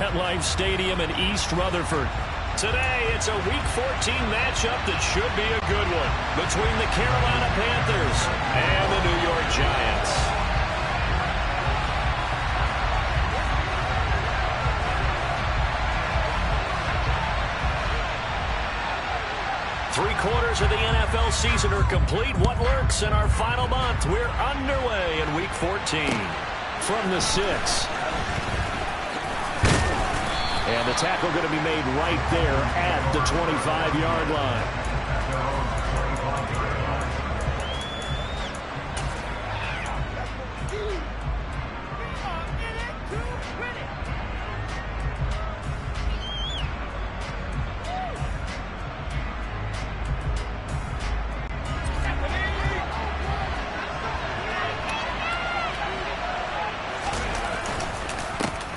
MetLife Stadium in East Rutherford. Today, it's a Week 14 matchup that should be a good one between the Carolina Panthers and the New York Giants. Three-quarters of the NFL season are complete. What lurks in our final month? We're underway in Week 14. From the 6. And the tackle going to be made right there at the 25-yard line.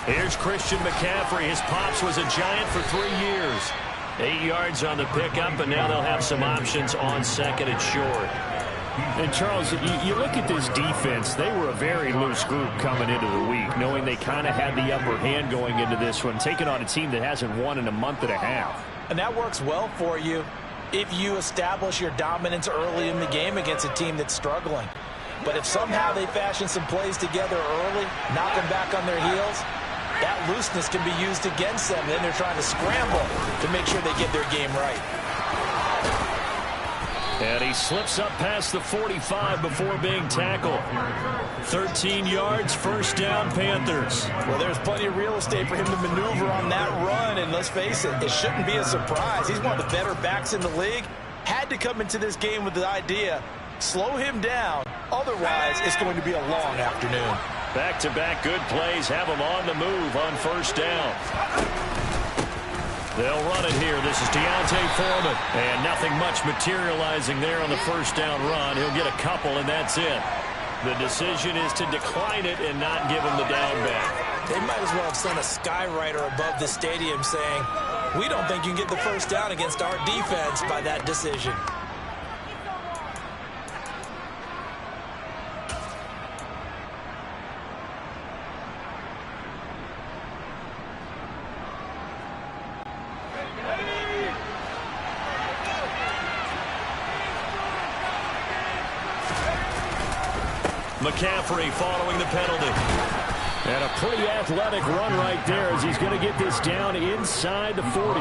Here's Christian McCaffrey. His pops was a Giant for 3 years. 8 yards on the pickup, and now they'll have some options on second and short. And, Charles, you look at this defense. They were a very loose group coming into the week, knowing they kind of had the upper hand going into this one, taking on a team that hasn't won in a month and a half. And that works well for you if you establish your dominance early in the game against a team that's struggling. But if somehow they fashion some plays together early, knock them back on their heels, that looseness can be used against them. Then they're trying to scramble to make sure they get their game right. And he slips up past the 45 before being tackled. 13 yards, first down, Panthers. Well, there's plenty of real estate for him to maneuver on that run. And let's face it, it shouldn't be a surprise. He's one of the better backs in the league. Had to come into this game with the idea, slow him down. Otherwise, it's going to be a long afternoon. Back-to-back good plays have them on the move on first down. They'll run it here. This is Deontay Foreman. And nothing much materializing there on the first down run. He'll get a couple, and that's it. The decision is to decline it and not give him the down back. They might as well have sent a skywriter above the stadium saying, we don't think you can get the first down against our defense by that decision. McCaffrey following the penalty. And a pretty athletic run right there as he's going to get this down inside the 40.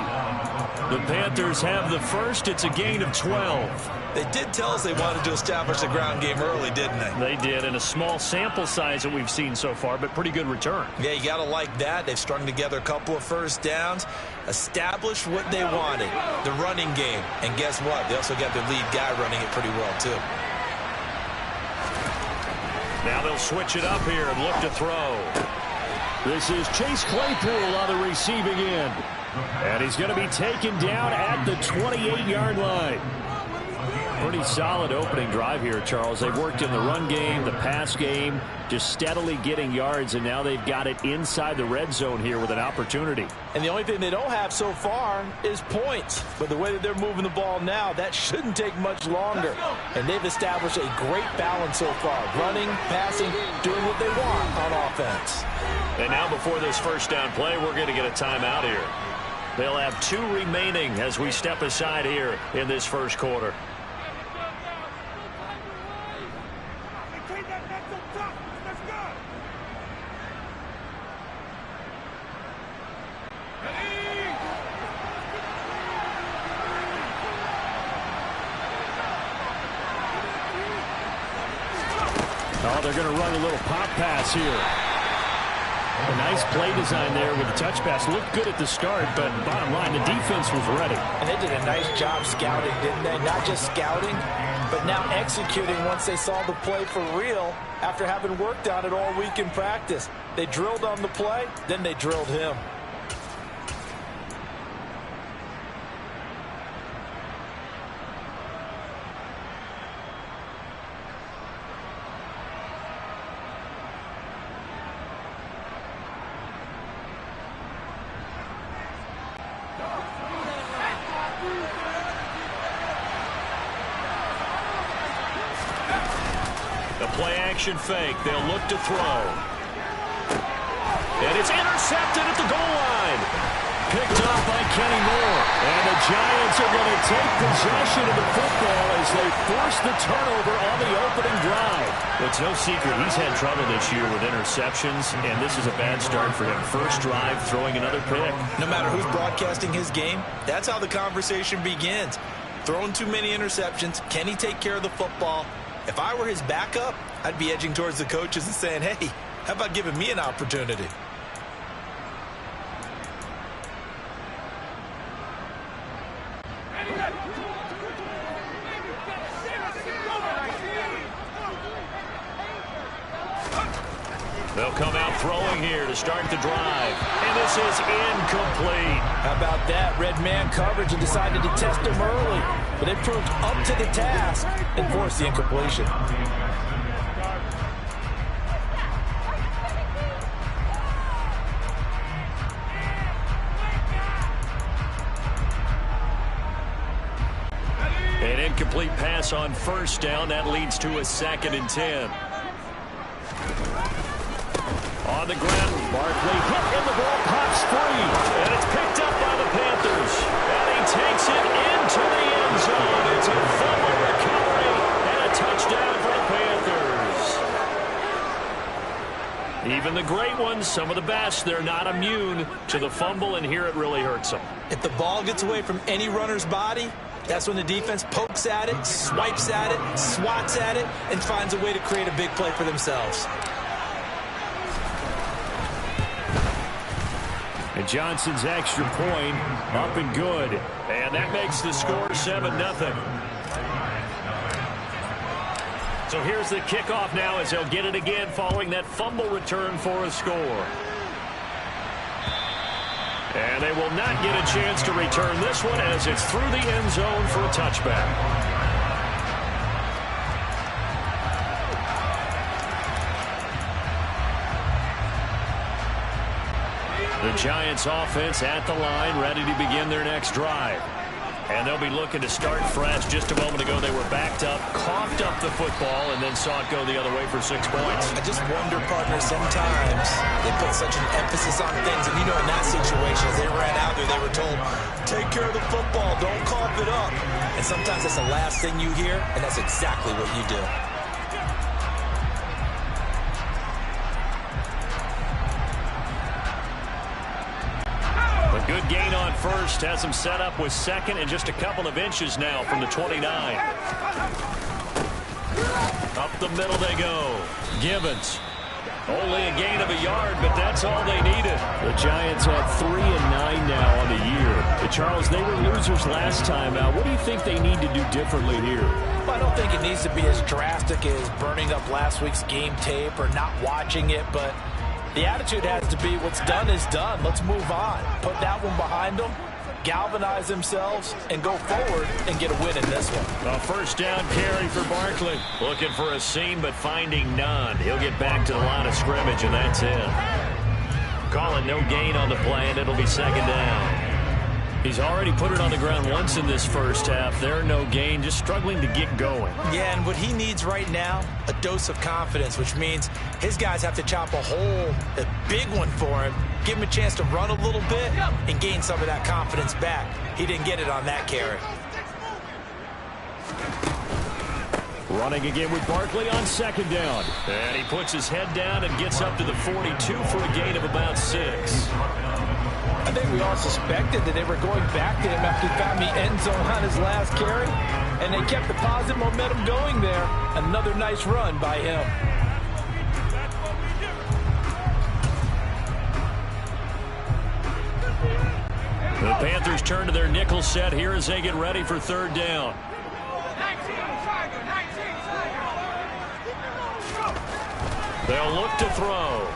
The Panthers have the first. It's a gain of 12. They did tell us they wanted to establish the ground game early, didn't they? They did, in a small sample size that we've seen so far, but pretty good return. Yeah, you got to like that. They've strung together a couple of first downs, established what they wanted, the running game. And guess what? They also got their lead guy running it pretty well, too. Now they'll switch it up here and look to throw. This is Chase Claypool on the receiving end. And he's going to be taken down at the 28-yard line. Pretty solid opening drive here, Charles. They've worked in the run game, the pass game, just steadily getting yards, and now they've got it inside the red zone here with an opportunity. And the only thing they don't have so far is points. But the way that they're moving the ball now, that shouldn't take much longer. And they've established a great balance so far. Running, passing, doing what they want on offense. And now before this first down play, we're going to get a timeout here. They'll have 2 remaining as we step aside here in this first quarter. Oh, they're going to run a little pop pass here. A nice play design there with the touch pass. Looked good at the start, but bottom line, the defense was ready. And they did a nice job scouting, didn't they? Not just scouting, but now executing once they saw the play for real after having worked on it all week in practice. They drilled on the play, then they drilled him. Play-action fake. They'll look to throw. And it's intercepted at the goal line. Kenny Moore. And the Giants are going to take possession of the football as they force the turnover on the opening drive. It's no secret he's had trouble this year with interceptions, and this is a bad start for him. First drive, throwing another pick. No matter who's broadcasting his game, that's how the conversation begins. Throwing too many interceptions. Can he take care of the football? If I were his backup, I'd be edging towards the coaches and saying, hey, how about giving me an opportunity? They'll come out throwing here to start the drive. And this is incomplete. How about that? Red man coverage and decided to test him early. But they proved up to the task and forced the incompletion. An incomplete pass on first down. That leads to a 2nd and 10. On the ground, Barkley hit and the ball pops free. And it's picked up by the Panthers. And he takes it into the end zone. It's a fumble recovery and a touchdown for the Panthers. Even the great ones, some of the best, they're not immune to the fumble, and here it really hurts them. If the ball gets away from any runner's body, that's when the defense pokes at it, swipes at it, swats at it, and finds a way to create a big play for themselves. And Johnson's extra point up and good. And that makes the score 7-0. So here's the kickoff now as they'll get it again following that fumble return for a score. And they will not get a chance to return this one as it's through the end zone for a touchback. The Giants offense at the line, ready to begin their next drive. And they'll be looking to start fresh. Just a moment ago, they were backed up, coughed up the football, and then saw it go the other way for 6 points. I just wonder, partner, sometimes they put such an emphasis on things. And, you know, in that situation, as they ran out there, they were told, take care of the football, don't cough it up. And sometimes that's the last thing you hear, and that's exactly what you do. Good gain on first. Has them set up with 2nd and just a couple of inches now from the 29. Up the middle they go. Gibbons. Only a gain of a yard, but that's all they needed. The Giants at 3-9 now on the year. Charles, they were losers last time out. What do you think they need to do differently here? Well, I don't think it needs to be as drastic as burning up last week's game tape or not watching it, but the attitude has to be what's done is done. Let's move on. Put that one behind them, galvanize themselves, and go forward and get a win in this one. A first down carry for Barkley. Looking for a seam, but finding none. He'll get back to the line of scrimmage, and that's it. Calling no gain on the play, and it'll be 2nd down. He's already put it on the ground once in this first half. There, no gain, just struggling to get going. Yeah, and what he needs right now, a dose of confidence, which means his guys have to chop a big one for him, give him a chance to run a little bit and gain some of that confidence back. He didn't get it on that carry. Running again with Barkley on 2nd down. And he puts his head down and gets up to the 42 for a gain of about 6. I think we all suspected that they were going back to him after he found the end zone on his last carry, and they kept the positive momentum going there. Another nice run by him. The Panthers turn to their nickel set here as they get ready for 3rd down. They'll look to throw.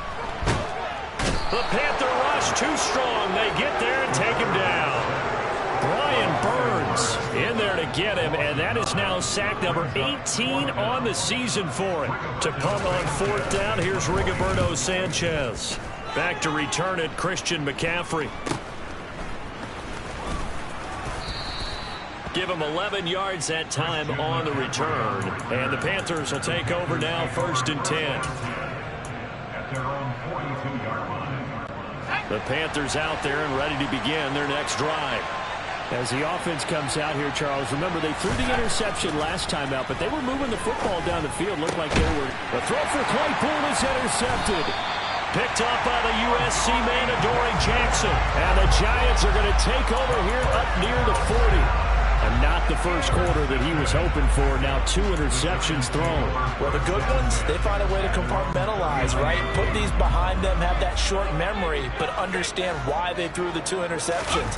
The Panther rush too strong. They get there and take him down. Brian Burns in there to get him, and that is now sack number 18 on the season for him. To punt on 4th down, here's Rigoberto Sanchez. Back to return it, Christian McCaffrey. Give him 11 yards that time on the return. And the Panthers will take over now, 1st and 10. The The Panthers out there and ready to begin their next drive. As the offense comes out here, Charles, remember they threw the interception last time out, but they were moving the football down the field. Looked like they were. The throw for Claypool is intercepted. Picked up by the USC man, Adoree Jackson. And the Giants are going to take over here up near the 40. And not the first quarter that he was hoping for. Now 2 interceptions thrown. Well, the good ones, they find a way to compartmentalize, right? Put these behind them, have that short memory, but understand why they threw the 2 interceptions.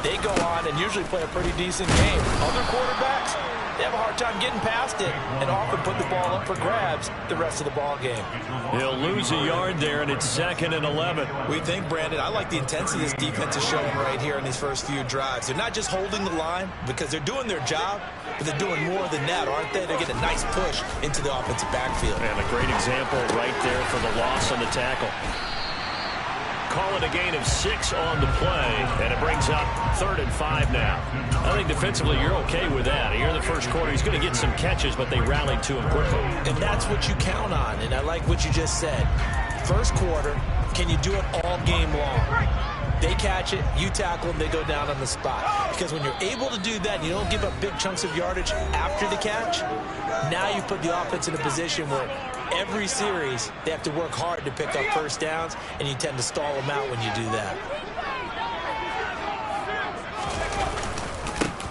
They go on and usually play a pretty decent game. Other quarterbacks, they have a hard time getting past it and often put the ball up for grabs the rest of the ball game. He'll lose a yard there, and it's 2nd and 11. We think, Brandon, I like the intensity this defense is showing right here in these first few drives. They're not just holding the line because they're doing their job, but they're doing more than that, aren't they? They're getting a nice push into the offensive backfield. And a great example right there for the loss on the tackle. Call it a gain of 6 on the play, and it brings up 3rd and 5 now. I think defensively you're okay with that. Here in the first quarter, he's going to get some catches, but they rallied to him quickly. And that's what you count on, and I like what you just said. First quarter, can you do it all game long? They catch it, you tackle them, they go down on the spot. Because when you're able to do that, and you don't give up big chunks of yardage after the catch, now you put the offense in a position where every series they have to work hard to pick up first downs, and you tend to stall them out when you do that.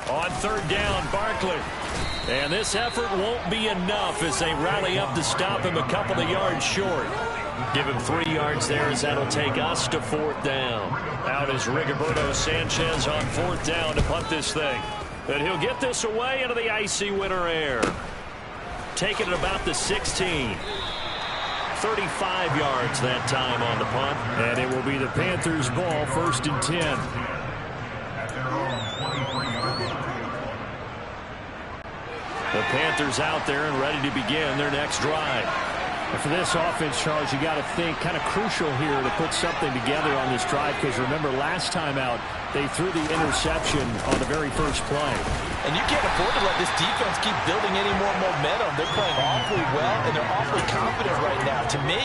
On 3rd down, Barkley. And this effort won't be enough as they rally up to stop him a couple of yards short. Give him 3 yards there as that'll take us to 4th down. Out is Rigoberto Sanchez on 4th down to punt this thing. But he'll get this away into the icy winter air. Taking it about the 16. 35 yards that time on the punt. And it will be the Panthers' ball, 1st and 10. The Panthers out there and ready to begin their next drive. And for this offense, Charles, you got to think kind of crucial here to put something together on this drive, because remember last time out they threw the interception on the very first play. And you can't afford to let this defense keep building any more momentum. They're playing awfully well, and they're awfully confident right now. To me,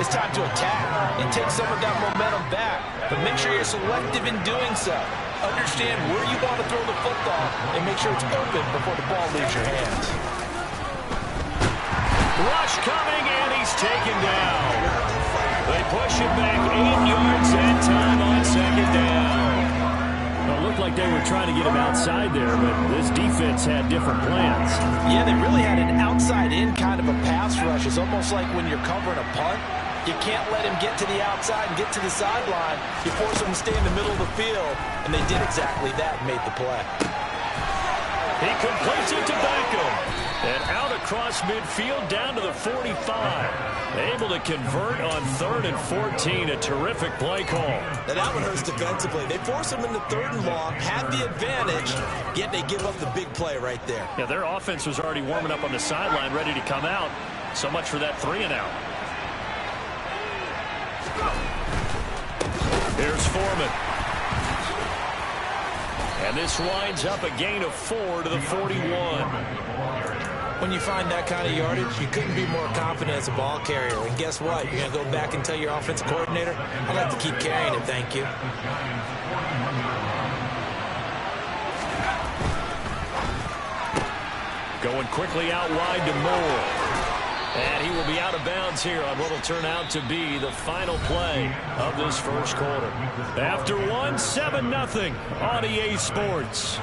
it's time to attack and take some of that momentum back. But make sure you're selective in doing so. Understand where you want to throw the football and make sure it's open before the ball leaves your hands. Rush coming, and he's taken down. They push it back 8 yards that time on 2nd down. Well, it looked like they were trying to get him outside there, but this defense had different plans. Yeah, they really had an outside-in kind of a pass rush. It's almost like when you're covering a punt. You can't let him get to the outside and get to the sideline. You force him to stay in the middle of the field, and they did exactly that and made the play. He completes it to Beckham. And out across midfield down to the 45. Able to convert on 3rd and 14. A terrific play call. Now that one hurts defensively. They force him into 3rd and long, had the advantage, yet they give up the big play right there. Yeah, their offense was already warming up on the sideline, ready to come out. So much for that 3 and out. Here's Foreman. And this winds up a gain of 4 to the 41. When you find that kind of yardage, you couldn't be more confident as a ball carrier. And guess what? You're going to go back and tell your offensive coordinator, I'd like to keep carrying it, thank you. Going quickly out wide to Moore. And he will be out of bounds here on what will turn out to be the final play of this first quarter. After 1, 7-0 on EA Sports.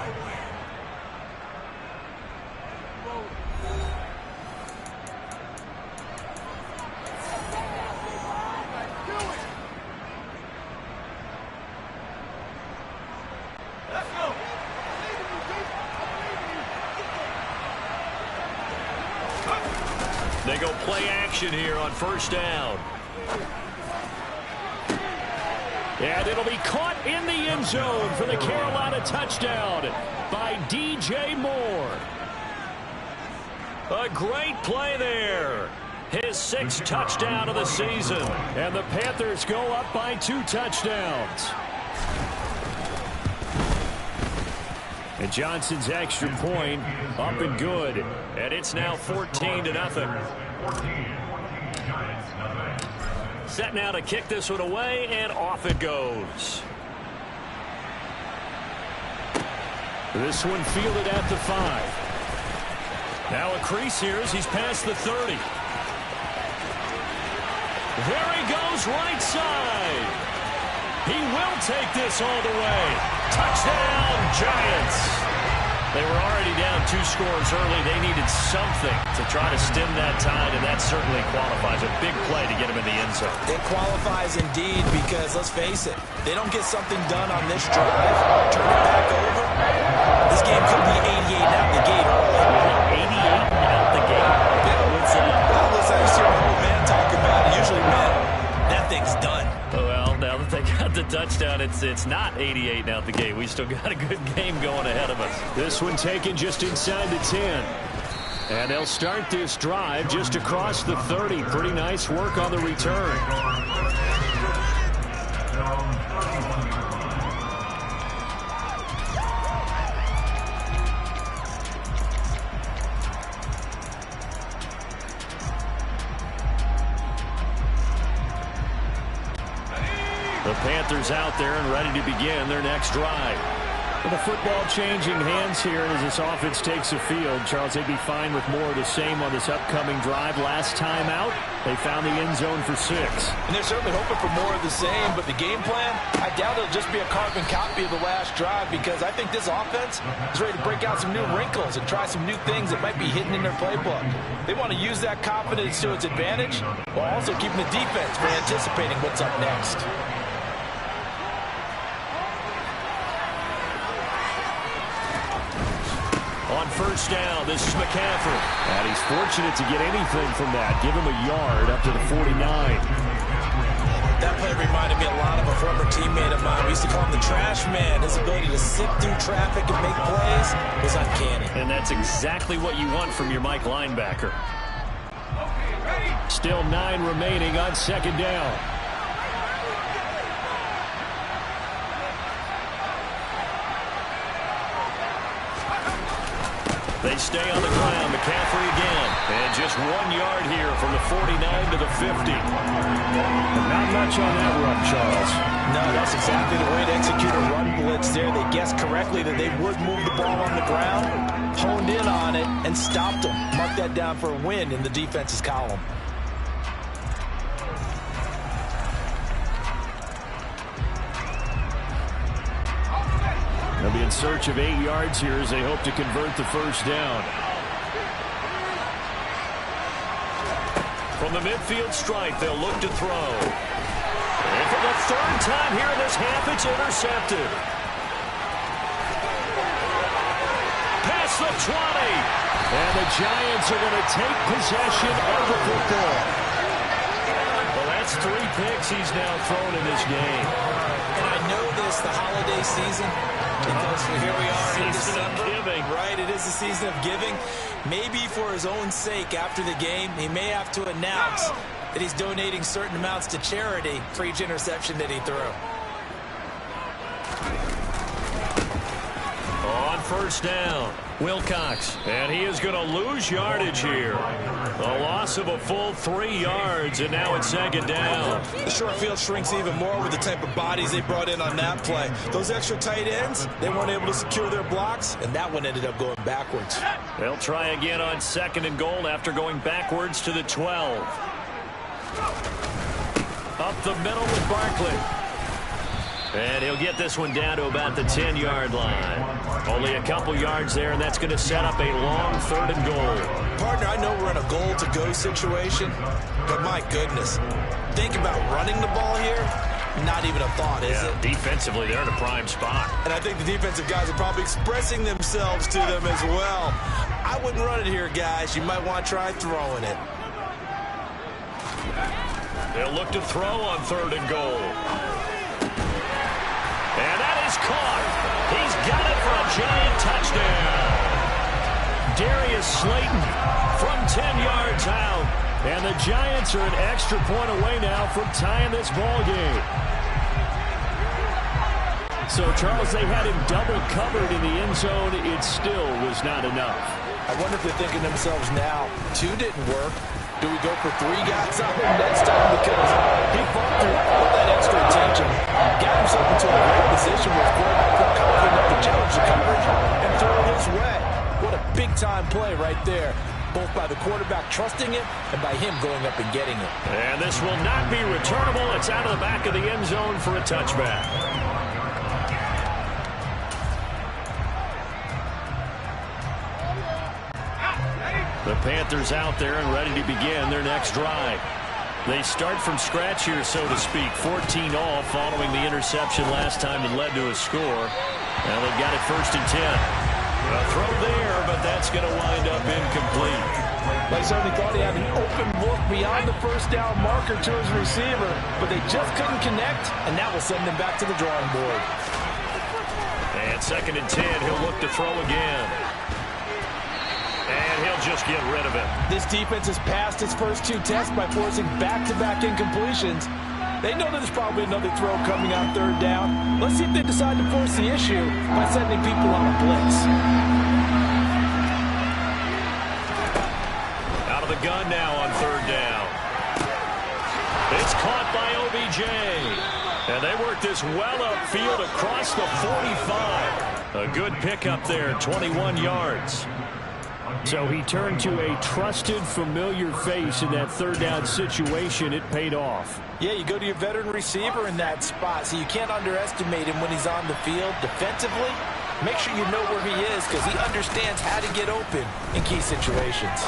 They go play action here on 1st down. And it'll be caught in the end zone for the Carolina touchdown by DJ Moore. A great play there. His 6th touchdown of the season. And the Panthers go up by 2 touchdowns. And Johnson's extra point up and good. And it's now 14-0. set now to kick this one away, and off it goes. This one fielded at the 5. Now a crease here as he's past the 30. There he goes, right side. He will take this all the way. Touchdown, Giants. They were already down 2 scores early. They needed something to try to stem that tide, and that certainly qualifies. A big play to get him in the end zone. It qualifies indeed because, let's face it, they don't get something done on this drive, turn it back over, this game could be 88 out the gate early. 88 out the gate? Yeah, what's that? Well, listen, I see an old man talk about it. Usually, man, that thing's done. Well, now that they got the touchdown, it's not 88 out the gate. We still got a good game going ahead of us. This one taken just inside the 10. And they'll start this drive just across the 30. Pretty nice work on the return. The Panthers out there and ready to begin their next drive. With the football changing hands here as this offense takes the field, Charles, they'd be fine with more of the same on this upcoming drive. Last time out, they found the end zone for 6. And they're certainly hoping for more of the same, but the game plan, I doubt it'll just be a carbon copy of the last drive because I think this offense is ready to break out some new wrinkles and try some new things that might be hidden in their playbook. They want to use that confidence to its advantage while also keeping the defense from anticipating what's up next. On first down, this is McCaffrey. And he's fortunate to get anything from that. Give him a yard up to the 49. That play reminded me a lot of a former teammate of mine. We used to call him the trash man. His ability to sift through traffic and make plays was uncanny. And that's exactly what you want from your Mike linebacker. Still 9 remaining on second down. They stay on the ground. McCaffrey again. And just 1 yard here from the 49 to the 50. Not much on that run, Charles. No, that's exactly the way to execute a run blitz there. They guessed correctly that they would move the ball on the ground, honed in on it, and stopped them. Mark that down for a win in the defense's column. They'll be in search of 8 yards here as they hope to convert the first down. From the midfield stripe, they'll look to throw. And for the 3rd time here in this half, it's intercepted. Past the 20. And the Giants are going to take possession of the football. Well, that's 3 picks he's now thrown in this game. And I know this, the holiday season, because here we are in December. Giving. Right, it is the season of giving. Maybe for his own sake after the game, he may have to announce that he's donating certain amounts to charity for each interception that he threw. On first down, Wilcox. And he is going to lose yardage here. A loss of a full 3 yards, and now it's second down. The short field shrinks even more with the type of bodies they brought in on that play. Those extra tight ends, they weren't able to secure their blocks, and that one ended up going backwards. They'll try again on 2nd and goal after going backwards to the 12. Up the middle with Barkley. And he'll get this one down to about the 10-yard line. Only a couple yards there, and that's going to set up a long 3rd and goal. Partner, I know we're in a goal-to-go situation, but my goodness, think about running the ball here. Not even a thought, is it? Defensively, they're in a prime spot. And I think the defensive guys are probably expressing themselves to them as well. I wouldn't run it here, guys. You might want to try throwing it. They'll look to throw on 3rd and goal. And that is caught. He's got it for a Giant touchdown. Darius Slayton from 10 yards out. And the Giants are an extra point away now from tying this ball game. So, Charles, they had him double covered in the end zone. It still was not enough. I wonder if they're thinking to themselves now, 2 didn't work. Do we go for 3 guys on him next time? Because he fought through all that extra attention, got himself into a great position where his quarterback felt confident enough to challenge the coverage and throw it his way. What a big-time play right there, both by the quarterback trusting it and by him going up and getting it. And this will not be returnable. It's out of the back of the end zone for a touchback. The Panthers out there and ready to begin their next drive. They start from scratch here, so to speak. 14 all following the interception last time that led to a score. Now they've got it 1st and 10. A throw there, but that's going to wind up incomplete. They certainly thought he had an open look beyond the first down marker to his receiver, but they just couldn't connect, and that will send him back to the drawing board. And 2nd and 10, he'll look to throw again. And he'll just get rid of it. This defense has passed its first 2 tests by forcing back-to-back incompletions. They know that there's probably another throw coming on 3rd down. Let's see if they decide to force the issue by sending people on a blitz. Out of the gun now on 3rd down. It's caught by OBJ. And they work this well upfield across the 45. A good pickup there, 21 yards. So he turned to a trusted, familiar face in that 3rd down situation. It paid off. Yeah, you go to your veteran receiver in that spot, so you can't underestimate him when he's on the field defensively. Make sure you know where he is because he understands how to get open in key situations.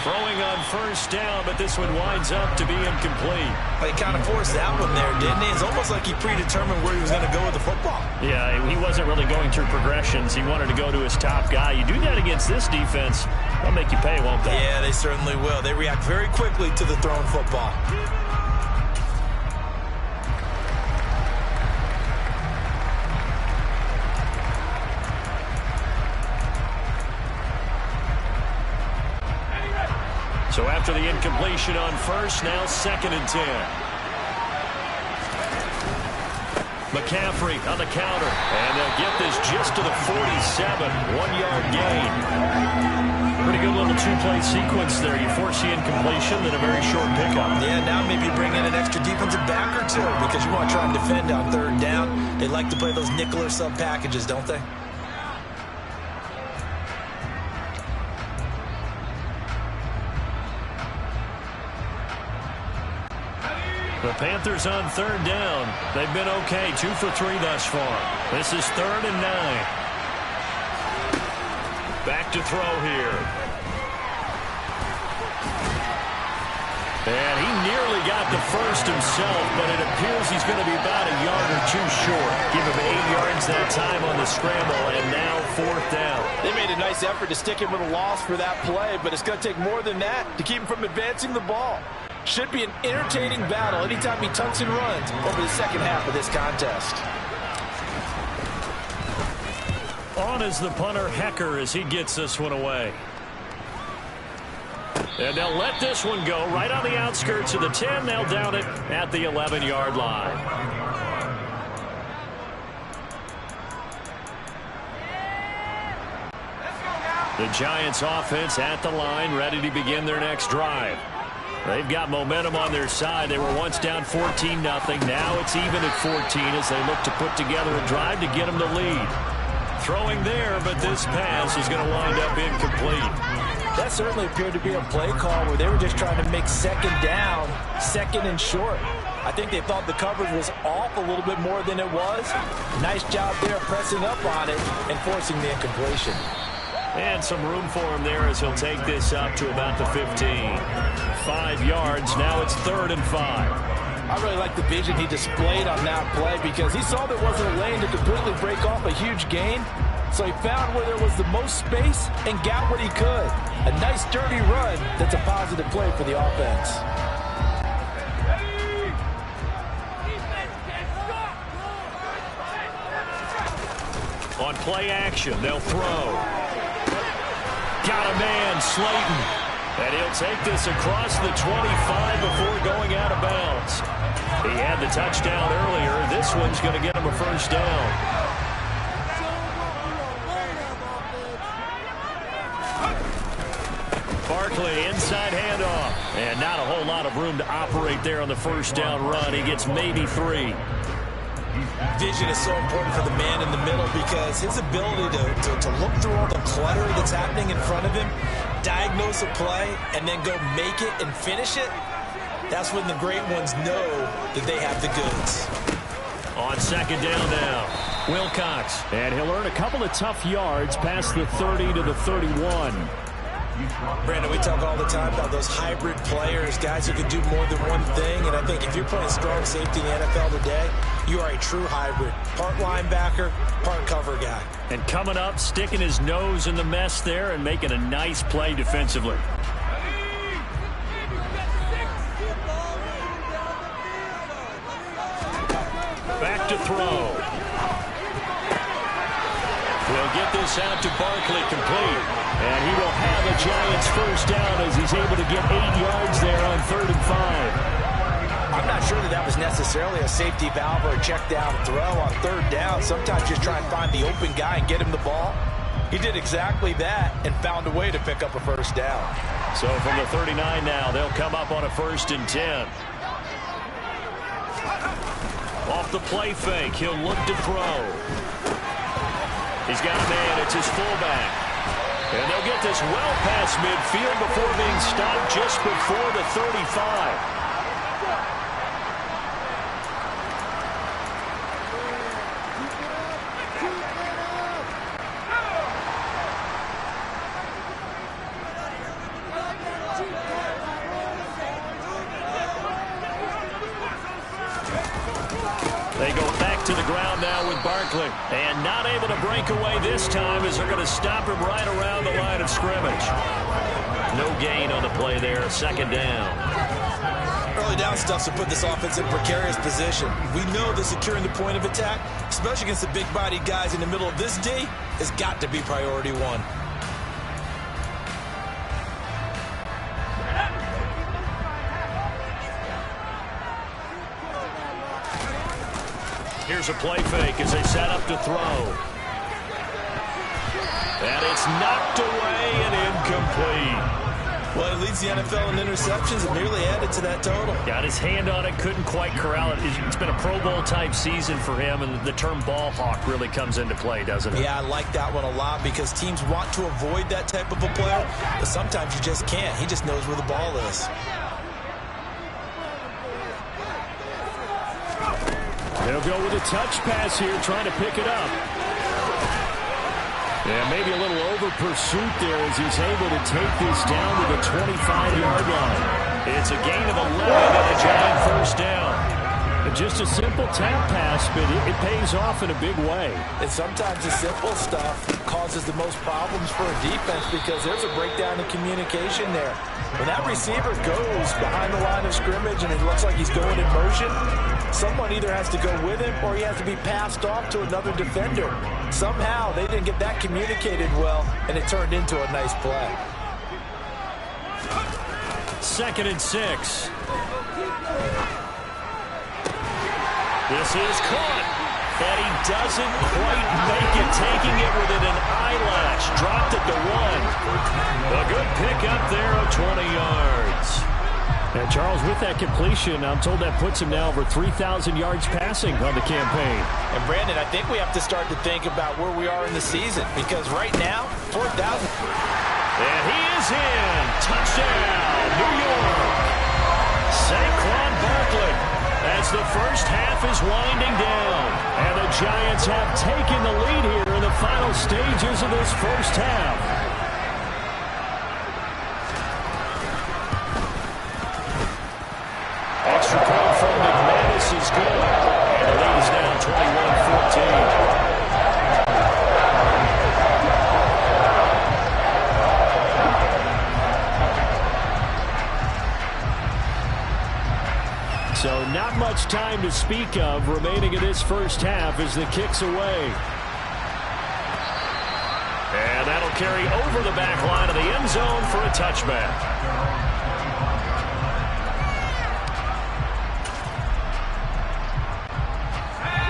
Throwing on 1st down, but this one winds up to be incomplete. He kind of forced that one there, didn't he? It's almost like he predetermined where he was going to go with the football. Yeah, he wasn't really going through progressions. He wanted to go to his top guy. You do that against this defense, they'll make you pay, won't they? Yeah, they certainly will. They react very quickly to the thrown football. So after the incompletion on 1st, now 2nd and 10. McCaffrey on the counter. And they'll get this just to the 47. 1-yard gain. Pretty good little 2-play sequence there. You force the incompletion, then a very short pickup. Yeah, now maybe you bring in an extra defensive back or 2 because you want to try and defend on 3rd down. They like to play those nickel or sub packages, don't they? The Panthers on 3rd down. They've been okay. 2 for 3 thus far. This is 3rd and 9. Back to throw here. And he nearly got the first himself, but it appears he's going to be about a yard or 2 short. Give him 8 yards that time on the scramble, and now 4th down. They made a nice effort to stick him with a loss for that play, but it's going to take more than that to keep him from advancing the ball. Should be an entertaining battle anytime he tucks and runs over the 2nd half of this contest. On is the punter, Hecker, as he gets this one away. And they'll let this one go right on the outskirts of the 10. They'll down it at the 11-yard line. The Giants offense at the line, ready to begin their next drive. They've got momentum on their side. They were once down 14-0. Now it's even at 14 as they look to put together a drive to get them the lead. Throwing there, but this pass is going to wind up incomplete. That certainly appeared to be a play call where they were just trying to make 2nd down, 2nd and short. I think they thought the coverage was off a little bit more than it was. Nice job there pressing up on it and forcing the incompletion. And some room for him there as he'll take this up to about the 15. 5 yards. Now it's 3rd and 5. I really like the vision he displayed on that play because he saw there wasn't a lane to completely break off a huge gain. So he found where there was the most space and got what he could. A nice dirty run that's a positive play for the offense. On play action, they'll throw. Got a man, Slayton. And he'll take this across the 25 before going out of bounds. He had the touchdown earlier. This one's going to get him a 1st down. Far Barkley, inside handoff. And not a whole lot of room to operate there on the first down run. He gets maybe 3. Vision is so important for the man in the middle because his ability to look through all the clutter that's happening in front of him, diagnose a play, and then go make it and finish it, that's when the great ones know that they have the goods. On second down now, Wilcox. And he'll earn a couple of tough yards past the 30 to the 31. Brandon, we talk all the time about those hybrid players, guys who can do more than one thing, and I think if you're playing strong safety in the NFL today, you are a true hybrid. Part linebacker, part cover guy. And coming up, sticking his nose in the mess there and making a nice play defensively. Back to throw. We'll get this out to Barkley, complete. And he will have a Giants first down as he's able to get 8 yards there on 3rd and 5. I'm not sure that was necessarily a safety valve or a check down throw on 3rd down. Sometimes just try and find the open guy and get him the ball. He did exactly that and found a way to pick up a first down. So from the 39 now, they'll come up on a 1st and 10. Off the play fake, he'll look to throw. He's got a man, it's his fullback. And they'll get this well past midfield before being stopped just before the 35. They go back to the ground now with Barkley. And not able to break away this time as they're going to stop him right around the line of scrimmage. No gain on the play there. 2nd down. Early down stuff to put this offense in precarious position. We know that securing the point of attack, especially against the big-bodied guys in the middle of this D, has got to be priority 1. Here's a play fake as they set up to throw. And it's knocked away and incomplete. Well, he leads the NFL in interceptions and nearly added to that total. Got his hand on it, couldn't quite corral it. It's been a Pro Bowl type season for him, and the term ball hawk really comes into play, doesn't it? Yeah, I like that one a lot because teams want to avoid that type of a player, but sometimes you just can't. He just knows where the ball is. They'll go with a touch pass here, trying to pick it up. Yeah, maybe a little over pursuit there as he's able to take this down to the 25-yard line. It's a gain of 11 and a Giant first down. Just a simple tap pass, but it pays off in a big way. And sometimes the simple stuff causes the most problems for a defense because there's a breakdown in communication there. When that receiver goes behind the line of scrimmage and it looks like he's going in motion, someone either has to go with him or he has to be passed off to another defender. Somehow they didn't get that communicated well, and it turned into a nice play. 2nd and 6. This is caught, and he doesn't quite make it, taking it within an eyelash. Dropped it to 1. A good pickup there of 20 yards. And Charles, with that completion, I'm told that puts him now over 3,000 yards passing on the campaign. And Brandon, I think we have to start to think about where we are in the season because right now, 4,000. And he is in. Touchdown, New York. Saquon Barkley as the first half is winding down. And the Giants have taken the lead here in the final stages of this first half. Extra point from McManus is good. And the lead is now 21-14. So not much time to speak of remaining in this first half as the kick's away. And that'll carry over the back line of the end zone for a touchback.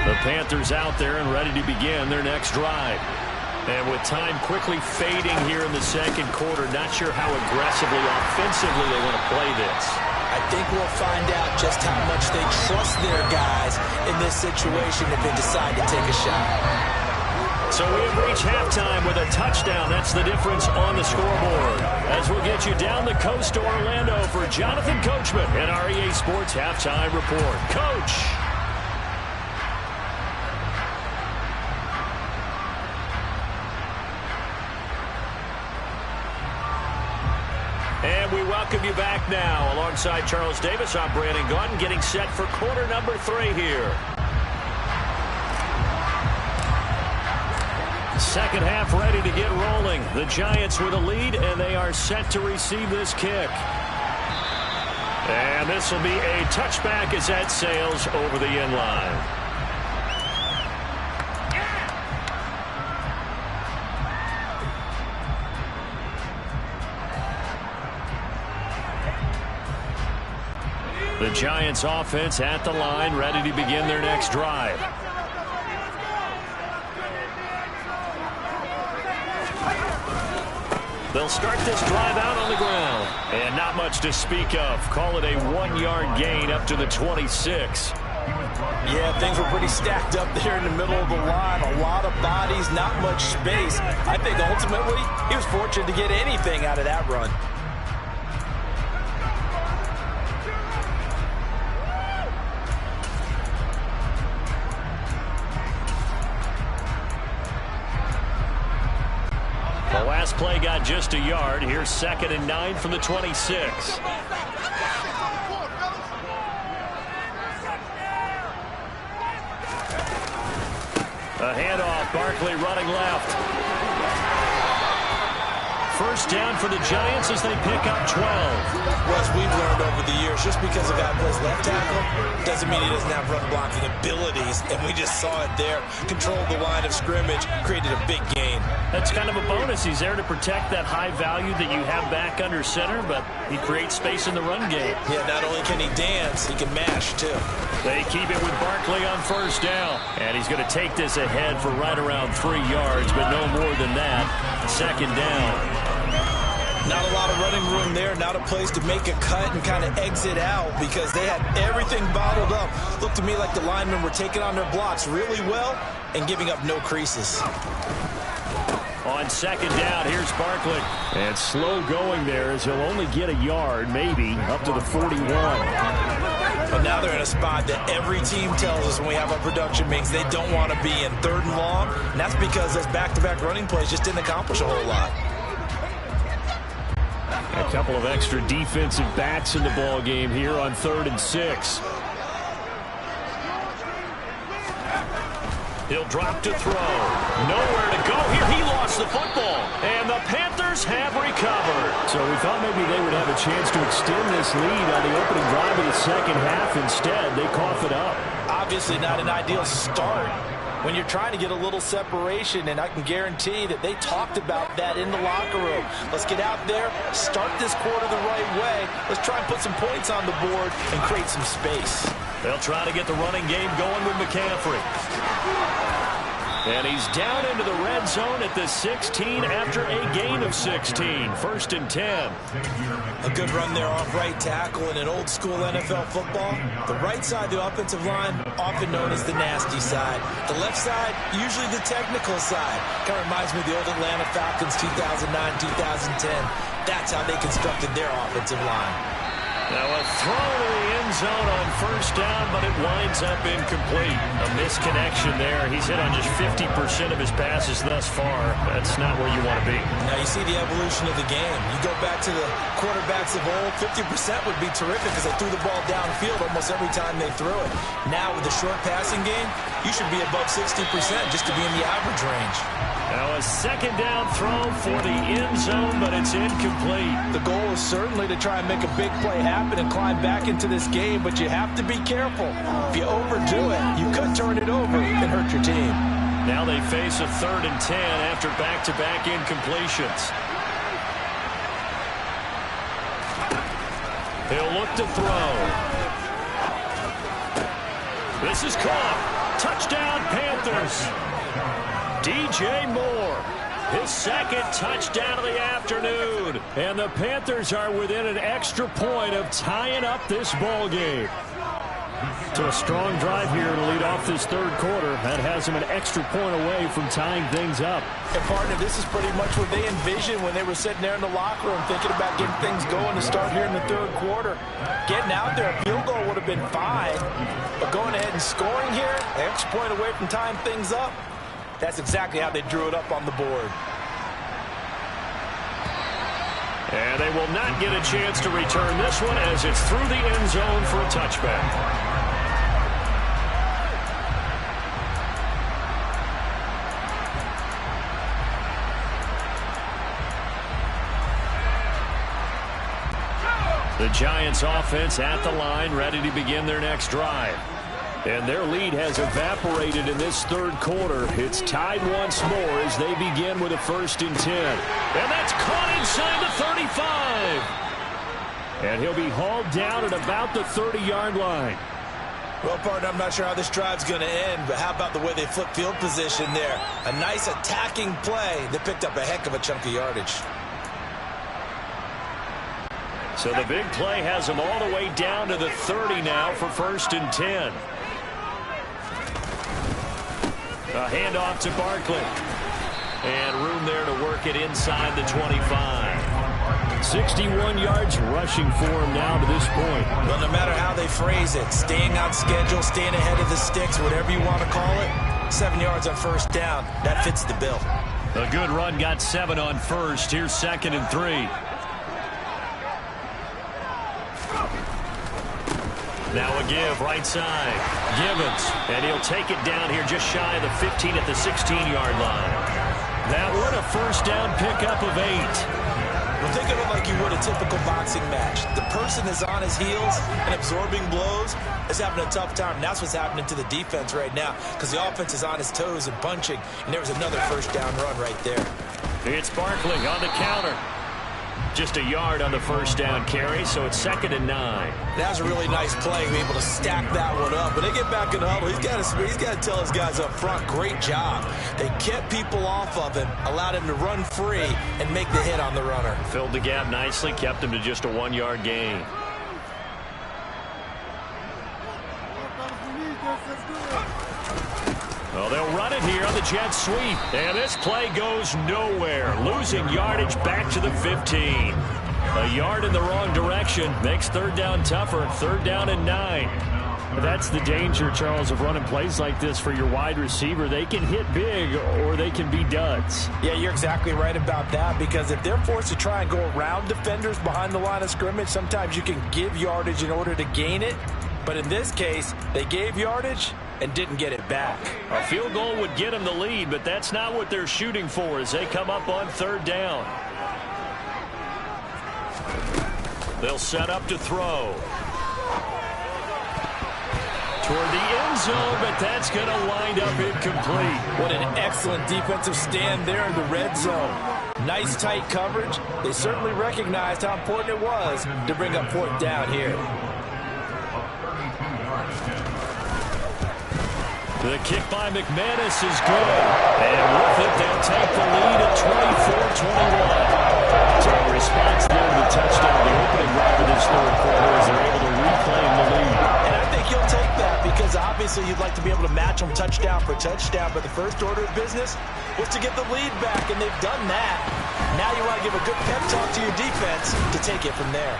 The Panthers out there and ready to begin their next drive. And with time quickly fading here in the second quarter, not sure how aggressively, offensively they want to play this. I think we'll find out just how much they trust their guys in this situation if they decide to take a shot. So we have reached halftime with a touchdown. That's the difference on the scoreboard. As we'll get you down the coast to Orlando for Jonathan Coachman and our EA Sports Halftime Report. Coach! And we welcome you back now. Alongside Charles Davis, I'm Brandon Gaudin, getting set for quarter number 3 here. Second half ready to get rolling. The Giants with a lead, and they are set to receive this kick. And this will be a touchback as that sails over the end line. The Giants offense at the line, ready to begin their next drive. They'll start this drive out on the ground. And not much to speak of. Call it a 1-yard gain up to the 26. Yeah, things were pretty stacked up there in the middle of the line. A lot of bodies, not much space. I think ultimately he was fortunate to get anything out of that run. The last play got just a yard. Here's 2nd and 9 from the 26. A handoff. Barkley running left. First down for the Giants as they pick up 12. Wes, we've learned over the years, just because a guy plays left tackle doesn't mean he doesn't have run blocking abilities, and we just saw it there. Controlled the line of scrimmage, created a big gain. That's kind of a bonus. He's there to protect that high value that you have back under center, but he creates space in the run game. Yeah, not only can he dance, he can mash, too. They keep it with Barkley on first down, and he's going to take this ahead for right around 3 yards, but no more than that. 2nd down. Not a lot of running room there, not a place to make a cut and kind of exit out because they had everything bottled up. Looked to me like the linemen were taking on their blocks really well and giving up no creases. On 2nd down, here's Barkley. And slow going there as he'll only get a yard, maybe, up to the 41. But now they're in a spot that every team tells us when we have our production meetings they don't want to be in, 3rd and long. And that's because those back-to-back running plays just didn't accomplish a whole lot. A couple of extra defensive backs in the ball game here on 3rd and 6. He'll drop to throw. Nowhere to go here. He lost the football. And the Panthers have recovered. So we thought maybe they would have a chance to extend this lead on the opening drive of the second half. Instead, they cough it up. Obviously not an ideal start when you're trying to get a little separation, and I can guarantee that they talked about that in the locker room. Let's get out there, start this quarter the right way. Let's try and put some points on the board and create some space. They'll try to get the running game going with McCaffrey. And he's down into the red zone at the 16 after a gain of 16. 1st and 10. A good run there off right tackle in an old school NFL football. The right side of the offensive line, often known as the nasty side. The left side, usually the technical side. Kind of reminds me of the old Atlanta Falcons 2009-2010. That's how they constructed their offensive line. Now a throw to the end zone on 1st down, but it winds up incomplete. A misconnection there. He's hit on just 50% of his passes thus far. That's not where you want to be. Now you see the evolution of the game. You go back to the quarterbacks of old, 50% would be terrific because they threw the ball downfield almost every time they threw it. Now with the short passing game, you should be above 60% just to be in the average range. Now a 2nd down throw for the end zone, but it's incomplete. The goal is certainly to try and make a big play happen and climb back into this game, but you have to be careful. If you overdo it, you could turn it over and hurt your team. Now they face a 3rd and 10 after back-to-back incompletions. He'll look to throw. This is caught. Touchdown, Panthers. scores. DJ Moore, his second touchdown of the afternoon. And the Panthers are within an extra point of tying up this ball game. So a strong drive here to lead off this third quarter. That has them an extra point away from tying things up. And partner, this is pretty much what they envisioned when they were sitting there in the locker room thinking about getting things going to start here in the third quarter. Getting out there, a field goal would have been fine. But going ahead and scoring here, an extra point away from tying things up, that's exactly how they drew it up on the board. And they will not get a chance to return this one as it's through the end zone for a touchback. The Giants offense at the line, ready to begin their next drive. And their lead has evaporated in this third quarter. It's tied once more as they begin with a 1st and 10. And that's caught inside the 35. And he'll be hauled down at about the 30-yard line. Well, partner, I'm not sure how this drive's going to end, but how about the way they flip field position there? A nice attacking play that picked up a heck of a chunk of yardage. So the big play has them all the way down to the 30 now for 1st and 10. A handoff to Barkley. And room there to work it inside the 25. 61 yards rushing for him now to this point. Well, no matter how they phrase it, staying on schedule, staying ahead of the sticks, whatever you want to call it, 7 yards on 1st down, that fits the bill. A good run got 7 on 1st. Here's 2nd and 3. Now a give right side. Gibbons. And he'll take it down here just shy of the 15 at the 16-yard line. That one a 1st down pickup of 8. Well, think of it like you would a typical boxing match. The person is on his heels and absorbing blows is having a tough time. And that's what's happening to the defense right now because the offense is on his toes and punching. And there was another 1st down run right there. It's Barkley on the counter. Just a yard on the 1st down carry, so it's 2nd and 9. That was a really nice play. We're able to stack that one up. When they get back in the huddle, he's got to tell his guys up front, great job. They kept people off of him, allowed him to run free, and make the hit on the runner. Filled the gap nicely, kept him to just a 1-yard gain. Well, they'll run it here on the jet sweep. And this play goes nowhere. Losing yardage back to the 15. A yard in the wrong direction makes 3rd down tougher. 3rd down and 9. That's the danger, Charles, of running plays like this for your wide receiver. They can hit big or they can be duds. Yeah, you're exactly right about that because if they're forced to try and go around defenders behind the line of scrimmage, sometimes you can give yardage in order to gain it. But in this case, they gave yardage and didn't get it back. A field goal would get them the lead, but that's not what they're shooting for as they come up on 3rd down. They'll set up to throw. Toward the end zone, but that's going to wind up incomplete. What an excellent defensive stand there in the red zone. Nice tight coverage. They certainly recognized how important it was to bring up 4th down here. The kick by McManus is good. And with it, they'll take the lead at 24-21. So a response there to the touchdown, the opening drive of this third quarter as they're able to reclaim the lead. And I think you'll take that because obviously you'd like to be able to match them touchdown for touchdown, but the first order of business was to get the lead back, and they've done that. Now you want to give a good pep talk to your defense to take it from there.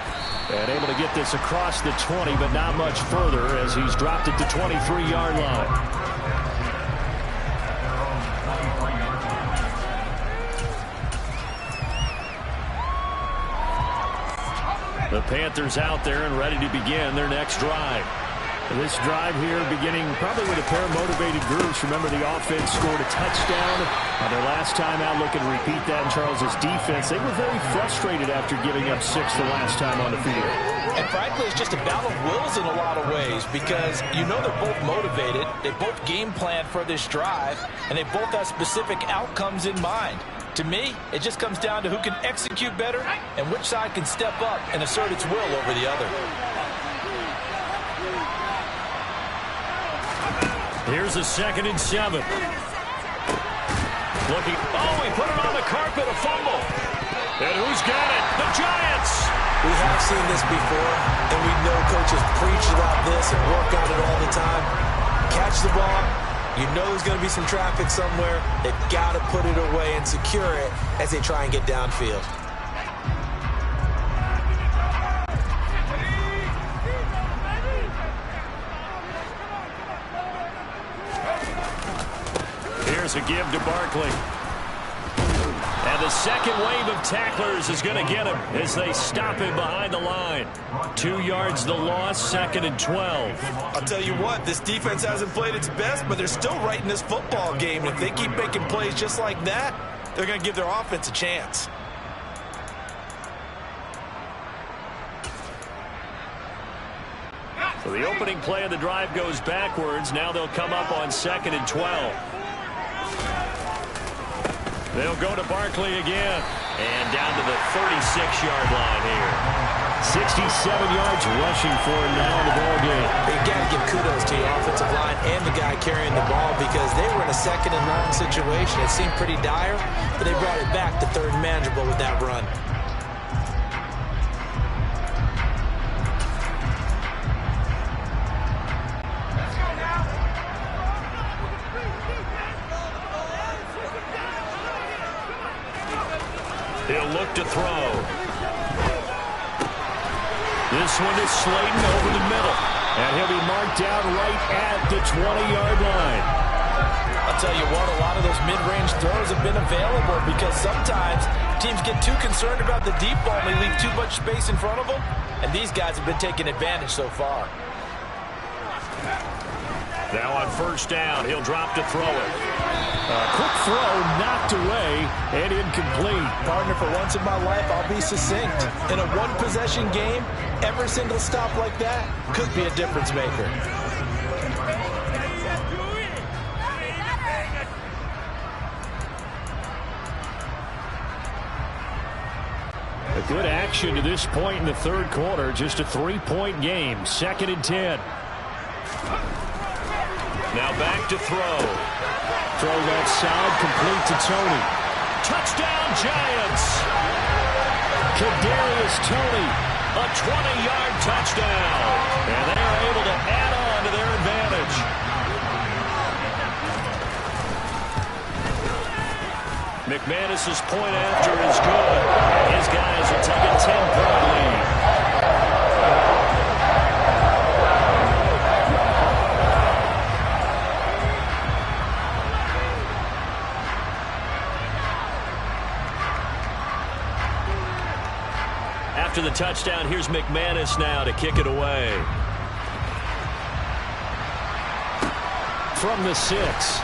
And able to get this across the 20, but not much further as he's dropped it to 23-yard line. The Panthers out there and ready to begin their next drive. This drive here beginning probably with a pair of motivated groups. Remember, the offense scored a touchdown on their last time out. Looking to repeat that in Charles's defense. They were very frustrated after giving up 6 the last time on the field. And frankly, it's just a battle of wills in a lot of ways because you know they're both motivated. They both game plan for this drive, and they both have specific outcomes in mind. To me, it just comes down to who can execute better and which side can step up and assert its will over the other. Here's a 2nd and 7. Looking, he put it on the carpet, a fumble. And who's got it? The Giants! We have seen this before, and we know coaches preach about this and work on it all the time. Catch the ball. You know there's going to be some traffic somewhere. They've got to put it away and secure it as they try and get downfield. Here's a give to Barkley. And the second wave of tacklers is going to get him as they stop him behind the line. 2 yards the loss, 2nd and 12. I'll tell you what, this defense hasn't played its best, but they're still right in this football game. And if they keep making plays just like that, they're going to give their offense a chance. So the opening play of the drive goes backwards. Now they'll come up on 2nd and 12. They'll go to Barkley again. And down to the 36-yard line here. 67 yards rushing for him now in the ball game. You got to give kudos to your offensive line and the guy carrying the ball because they were in a 2nd and long situation. It seemed pretty dire, but they brought it back to 3rd and manageable with that run. He'll look to throw. This one is Slayton over the middle. And he'll be marked down right at the 20-yard line. I'll tell you what, a lot of those mid-range throws have been available because sometimes teams get too concerned about the deep ball and they leave too much space in front of them. And these guys have been taking advantage so far. Now on 1st down, he'll drop to throw it. Quick throw knocked away and incomplete. Partner, for once in my life, I'll be succinct. In a one-possession game, every single stop like that could be a difference maker. A good action to this point in the 3rd quarter. Just a 3-point game. 2nd and 10. Now back to throw. Throw outside, complete to Tony. Touchdown, Giants! Kadarius Toney. A 20-yard touchdown. And they are able to add on to their advantage. McManus's point after is good. His guys will take a 10-point lead. After the touchdown, here's McManus now to kick it away. From the 6.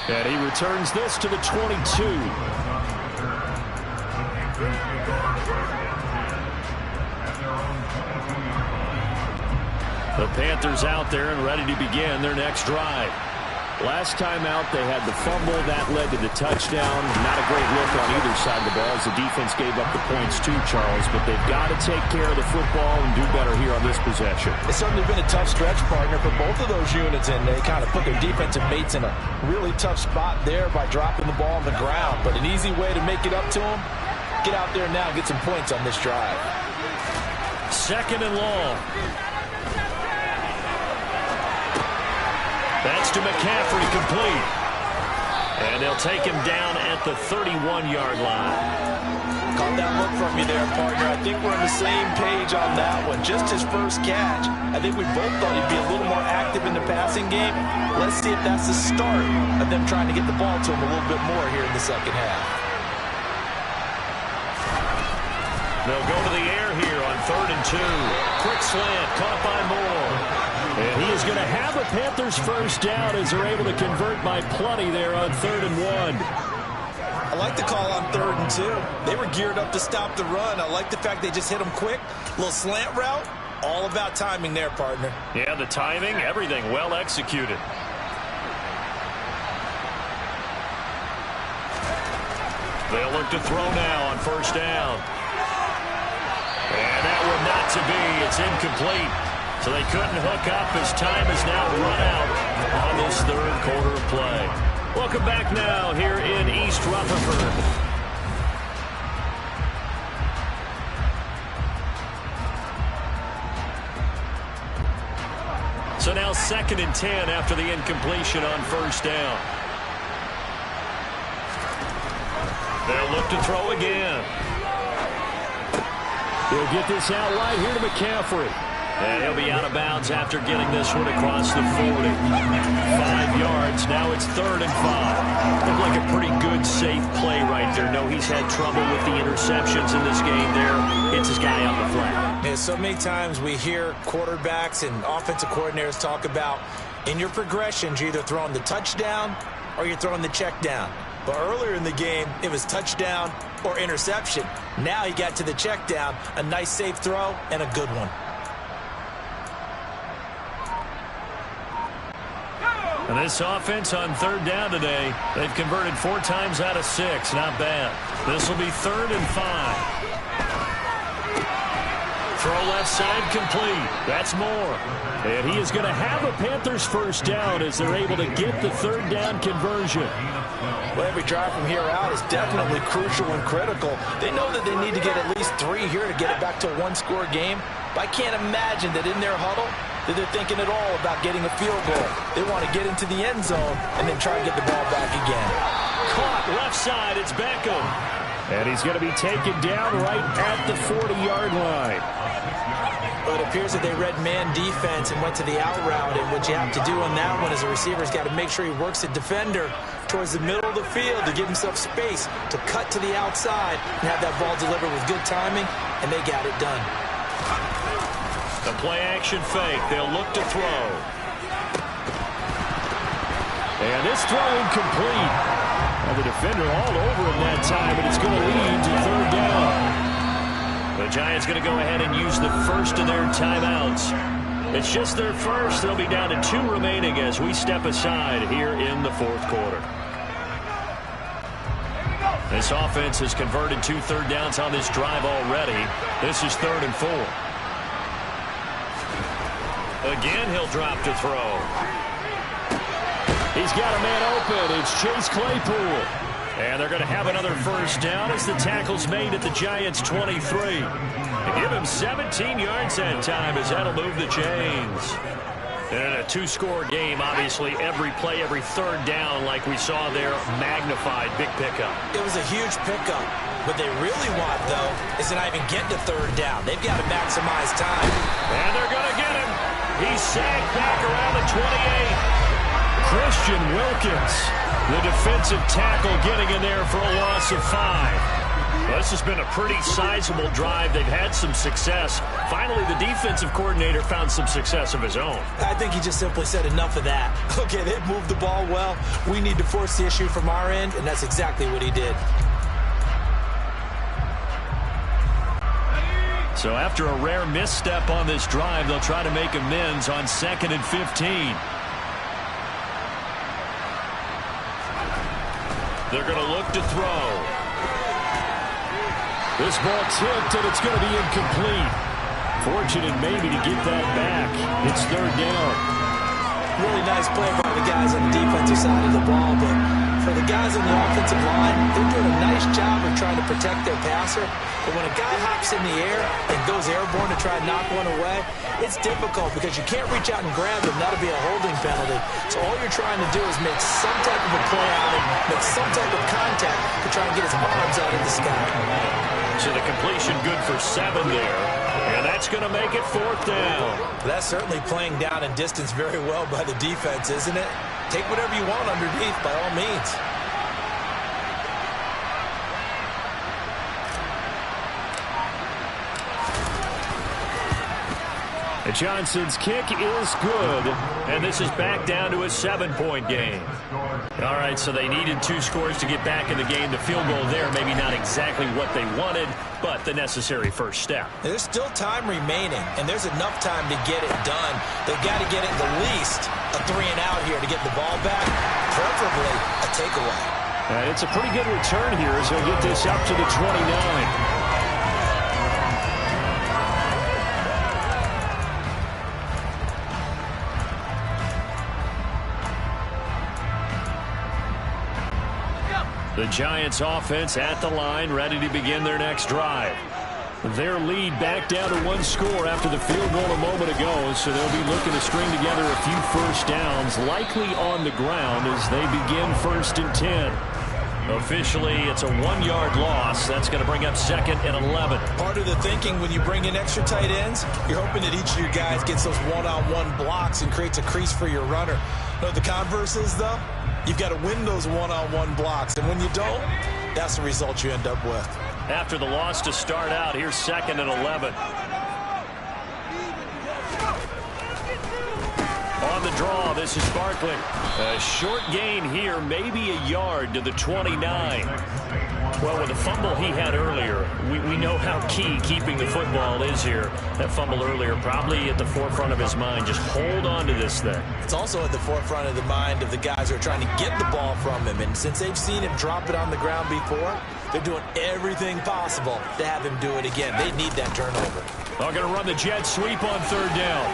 And he returns this to the 22. The Panthers out there and ready to begin their next drive. Last time out, they had the fumble. That led to the touchdown. Not a great look on either side of the ball as the defense gave up the points too, Charles. But they've got to take care of the football and do better here on this possession. It's certainly been a tough stretch, partner, for both of those units. And they kind of put their defensive mates in a really tough spot there by dropping the ball on the ground. But an easy way to make it up to them, get out there now and get some points on this drive. 2nd and long. That's to McCaffrey, complete. And they'll take him down at the 31-yard line. Caught that look from you there, partner. I think we're on the same page on that one. Just his first catch. I think we both thought he'd be a little more active in the passing game. Let's see if that's the start of them trying to get the ball to him a little bit more here in the 2nd half. They'll go to the air here on 3rd and 2. Quick slant, caught by Moore. And he is going to have a Panthers first down as they're able to convert by plenty there on 3rd and 1. I like the call on 3rd and 2. They were geared up to stop the run. I like the fact they just hit them quick. Little slant route. All about timing there, partner. Yeah, the timing, everything well executed. They'll look to throw now on 1st down. And that one not to be. It's incomplete. So they couldn't hook up as time has now run out on this third quarter of play. Welcome back now here in East Rutherford. So now 2nd and 10 after the incompletion on first down. They'll look to throw again. He'll get this out right here to McCaffrey. And he'll be out of bounds after getting this one across the 40. 5 yards. Now it's 3rd and 5. Looked like a pretty good, safe play right there. No, he's had trouble with the interceptions in this game there. Hits his guy on the flat. Yeah, so many times we hear quarterbacks and offensive coordinators talk about in your progressions, you're either throwing the touchdown or you're throwing the check down. But earlier in the game, it was touchdown or interception. Now he got to the check down, a nice safe throw, and a good one. And this offense on 3rd down today, they've converted 4 times out of 6. Not bad. This will be 3rd and 5. Throw left side complete. That's Moore. And he is going to have a Panthers first down as they're able to get the 3rd down conversion. Well, every drive from here out is definitely crucial and critical. They know that they need to get at least 3 here to get it back to a 1-score game. But I can't imagine that in their huddle that they're thinking at all about getting a field goal. They want to get into the end zone and then try to get the ball back again. Caught left side. It's Beckham. And he's going to be taken down right at the 40-yard line. Well, it appears that they read man defense and went to the out route. And what you have to do on that one is a receiver's got to make sure he works the defender towards the middle of the field to give himself space to cut to the outside and have that ball delivered with good timing, and they got it done. The play-action fake. They'll look to throw. And this throw incomplete. And the defender all over him that time, but it's going to lead to 3rd down. The Giants going to go ahead and use the first of their timeouts. It's just their first. They'll be down to 2 remaining as we step aside here in the 4th quarter. This offense has converted 2 third downs on this drive already. This is 3rd and 4. Again, he'll drop to throw. He's got a man open. It's Chase Claypool. And they're going to have another first down as the tackle's made at the Giants' 23. They give him 17 yards that time as that'll move the chains. And in a 2-score game, obviously, every play, every 3rd down, like we saw there, magnified. Big pickup. It was a huge pickup. What they really want, though, is to not even get to 3rd down. They've got to maximize time. And they're going to get him. He's sagged back around the 28. Christian Wilkins, the defensive tackle, getting in there for a loss of 5. Well, this has been a pretty sizable drive. They've had some success. Finally, the defensive coordinator found some success of his own. I think he just simply said enough of that. Okay, they've moved the ball well. We need to force the issue from our end, and that's exactly what he did. So after a rare misstep on this drive, they'll try to make amends on 2nd and 15. They're going to look to throw. This ball tipped, and it's going to be incomplete. Fortunate maybe to get that back. It's 3rd down. Really nice play by the guys on the defensive side of the ball, but for the guys on the offensive line, they're doing a nice job of trying to protect their passer. But when a guy hops in the air and goes airborne to try and knock one away, it's difficult because you can't reach out and grab him. That'll be a holding penalty. So all you're trying to do is make some type of a play on him, make some type of contact to try and get his arms out of the sky. So the completion good for 7 there. And that's going to make it 4th down. That's certainly playing down and distance very well by the defense, isn't it? Take whatever you want underneath by all means. Johnson's kick is good, and this is back down to a 7-point game. All right, so they needed 2 scores to get back in the game. The field goal there, maybe not exactly what they wanted, but the necessary first step. There's still time remaining, and there's enough time to get it done. They've got to get it at least a 3-and-out here to get the ball back, preferably a takeaway. And it's a pretty good return here as he'll get this up to the 29. The Giants offense at the line, ready to begin their next drive. Their lead back down to 1 score after the field goal a moment ago, so they'll be looking to string together a few first downs, likely on the ground as they begin 1st and 10. Officially, it's a 1-yard loss. That's going to bring up 2nd and 11. Part of the thinking when you bring in extra tight ends, you're hoping that each of your guys gets those one-on-one blocks and creates a crease for your runner. You know what the converse is, though? You've got to win those one-on-one blocks, and when you don't, that's the result you end up with. After the loss to start out, here's 2nd and 11. On the draw, this is Barkley. A short gain here, maybe a yard to the 29. Well, with the fumble he had earlier, we know how key keeping the football is here. That fumble earlier probably at the forefront of his mind. Just hold on to this thing. It's also at the forefront of the mind of the guys who are trying to get the ball from him. And since they've seen him drop it on the ground before, they're doing everything possible to have him do it again. They need that turnover. They're going to run the jet sweep on 3rd down.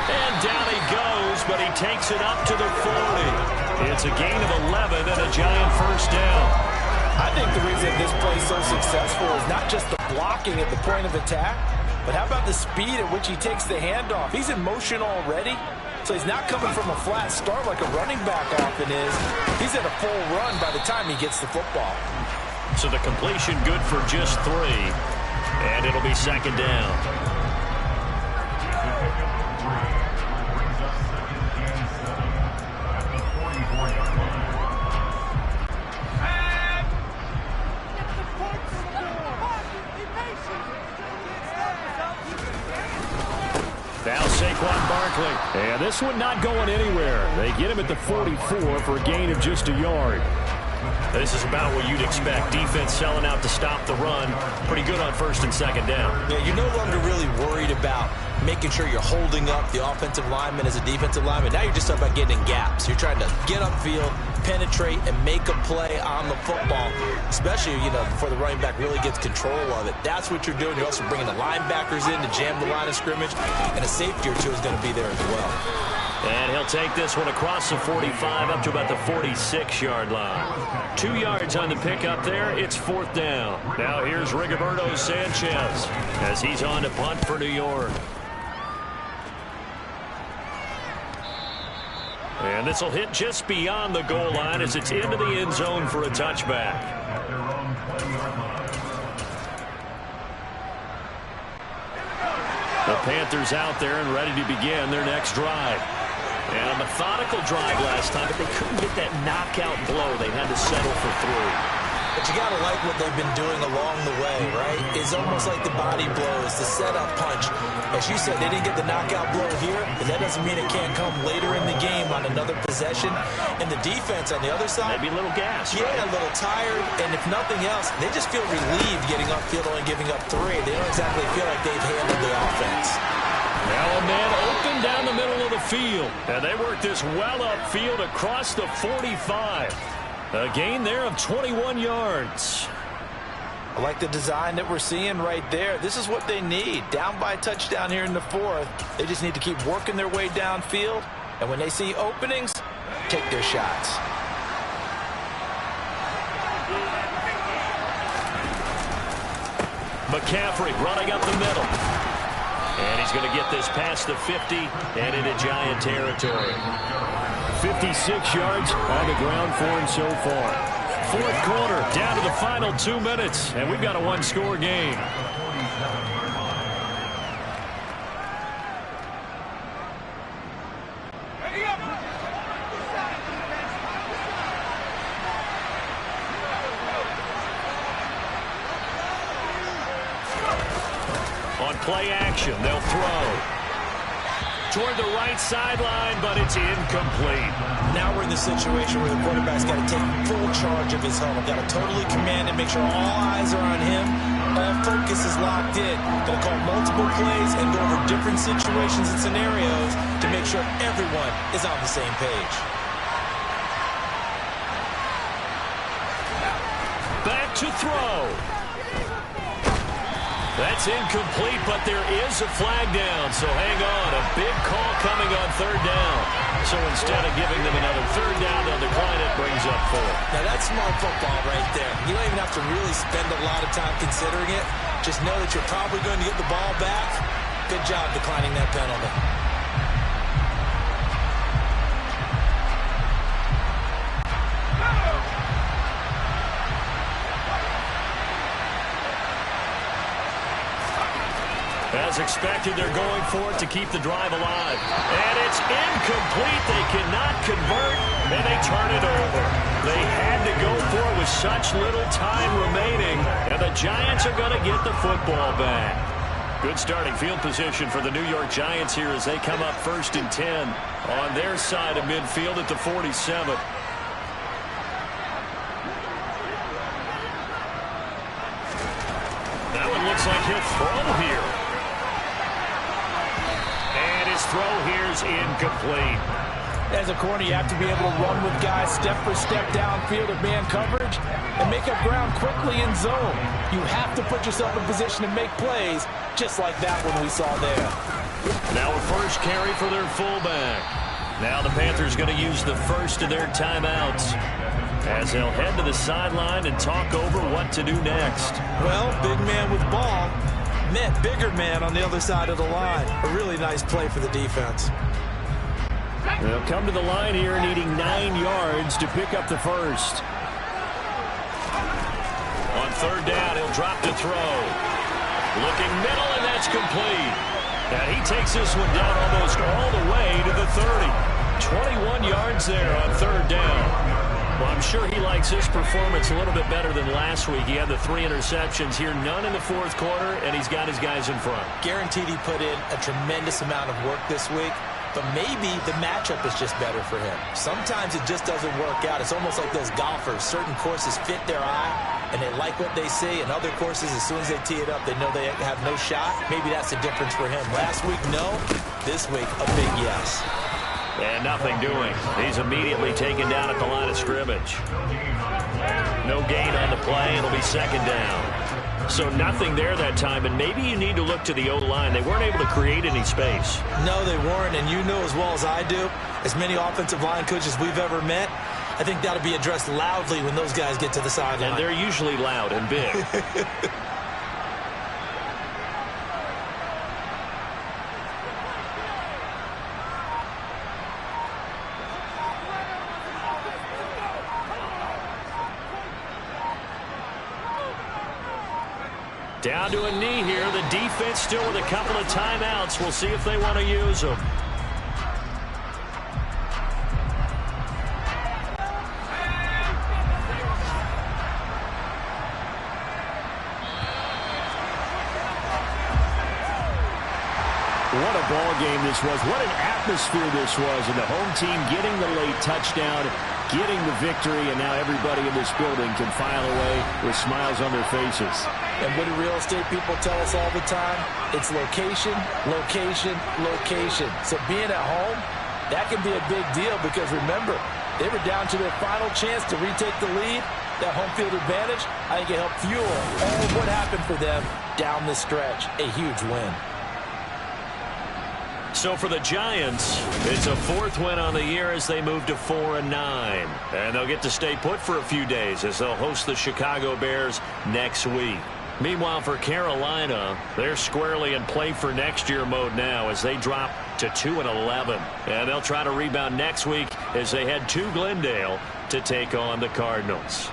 And down he goes, but he takes it up to the 40. It's a gain of 11 and a Giant first down. I think the reason this play is so successful is not just the blocking at the point of attack, but how about the speed at which he takes the handoff? He's in motion already, so he's not coming from a flat start like a running back often is. He's at a full run by the time he gets the football. So the completion good for just 3, and it'll be 2nd down. Now Saquon Barkley. And this one not going anywhere. They get him at the 44 for a gain of just a yard. This is about what you'd expect. Defense selling out to stop the run. Pretty good on 1st and 2nd down. Yeah, you're no longer really worried about making sure you're holding up the offensive lineman as a defensive lineman. Now you're just about getting in gaps. You're trying to get upfield, penetrate, and make a play on the football, especially, before the running back really gets control of it. That's what you're doing. You're also bringing the linebackers in to jam the line of scrimmage, and a safety or two is going to be there as well. And he'll take this one across the 45 up to about the 46-yard line. 2 yards on the pickup there. It's 4th down. Now here's Rigoberto Sanchez as he's on to punt for New York. And this will hit just beyond the goal line as it's into the end zone for a touchback. The Panthers out there and ready to begin their next drive. And a methodical drive last time, but they couldn't get that knockout blow. They had to settle for 3. But you got to like what they've been doing along the way, right? It's almost like the body blows, the setup punch. As you said, they didn't get the knockout blow here, but that doesn't mean it can't come later in the game on another possession. And the defense on the other side, maybe a little gas. Yeah, right? A little tired. And if nothing else, they just feel relieved getting upfield, only giving up 3. They don't exactly feel like they've handled the offense. Now a man open down the middle of the field. And they work this well upfield across the 45. A gain there of 21 yards. I like the design that we're seeing right there. This is what they need. Down by a touchdown here in the 4th. They just need to keep working their way downfield. And when they see openings, take their shots. McCaffrey running up the middle. And he's going to get this past the 50 and into Giant territory. 56 yards on the ground for him so far. 4th quarter, down to the final 2 minutes, and we've got a 1-score game. On play action, they'll throw. Toward the right sideline, but it's incomplete. Now we're in the situation where the quarterback's got to take full charge of his huddle. Got to totally command and make sure all eyes are on him. All focus is locked in. Got to call multiple plays and go over different situations and scenarios to make sure everyone is on the same page. Back to throw. That's incomplete, but there is a flag down, so hang on. A big call coming on 3rd down. So instead of giving them another third down, they'll decline it, brings up 4. Now, that's smart football right there. You don't even have to really spend a lot of time considering it. Just know that you're probably going to get the ball back. Good job declining that penalty. As expected, they're going for it to keep the drive alive. And it's incomplete. They cannot convert, and they turn it over. They had to go for it with such little time remaining, and the Giants are going to get the football back. Good starting field position for the New York Giants here as they come up 1st and 10 on their side of midfield at the 47. That one looks like he'll throw here. Throw here's incomplete. As a corner, you have to be able to run with guys step for step downfield of man coverage and make up ground quickly in zone. You have to put yourself in position to make plays, just like that one we saw there. Now a first carry for their fullback. Now the Panthers going to use the first of their timeouts as they'll head to the sideline and talk over what to do next. Well, big man with ball. Bigger man on the other side of the line. A really nice play for the defense. They'll come to the line here needing 9 yards to pick up the first. On 3rd down, he'll drop to throw. Looking middle, and that's complete. And he takes this one down almost all the way to the 30. 21 yards there on 3rd down. Well, I'm sure he likes his performance a little bit better than last week. He had the 3 interceptions here, none in the 4th quarter, and he's got his guys in front. Guaranteed he put in a tremendous amount of work this week, but maybe the matchup is just better for him. Sometimes it just doesn't work out. It's almost like those golfers. Certain courses fit their eye, and they like what they see, and other courses, as soon as they tee it up, they know they have no shot. Maybe that's the difference for him. Last week, no. This week, a big yes. And nothing doing. He's immediately taken down at the line of scrimmage. No gain on the play. It'll be 2nd down. So nothing there that time, and maybe you need to look to the O-line. They weren't able to create any space. No, they weren't, and you know as well as I do, as many offensive line coaches we've ever met, I think that'll be addressed loudly when those guys get to the sideline. And they're usually loud and big. Down to a knee here. The defense still with a couple of timeouts. We'll see if they want to use them. What a ball game this was. What an atmosphere this was. And the home team getting the late touchdown, getting the victory, and now everybody in this building can file away with smiles on their faces. And what do real estate people tell us all the time? It's location, location, location. So being at home, that can be a big deal because remember, they were down to their final chance to retake the lead. That home field advantage, I think it helped fuel all of what happened for them down the stretch. A huge win. So for the Giants, it's a 4th win on the year as they move to 4-9. And they'll get to stay put for a few days as they'll host the Chicago Bears next week. Meanwhile, for Carolina, they're squarely in play for next year mode now as they drop to 2-11. And they'll try to rebound next week as they head to Glendale to take on the Cardinals.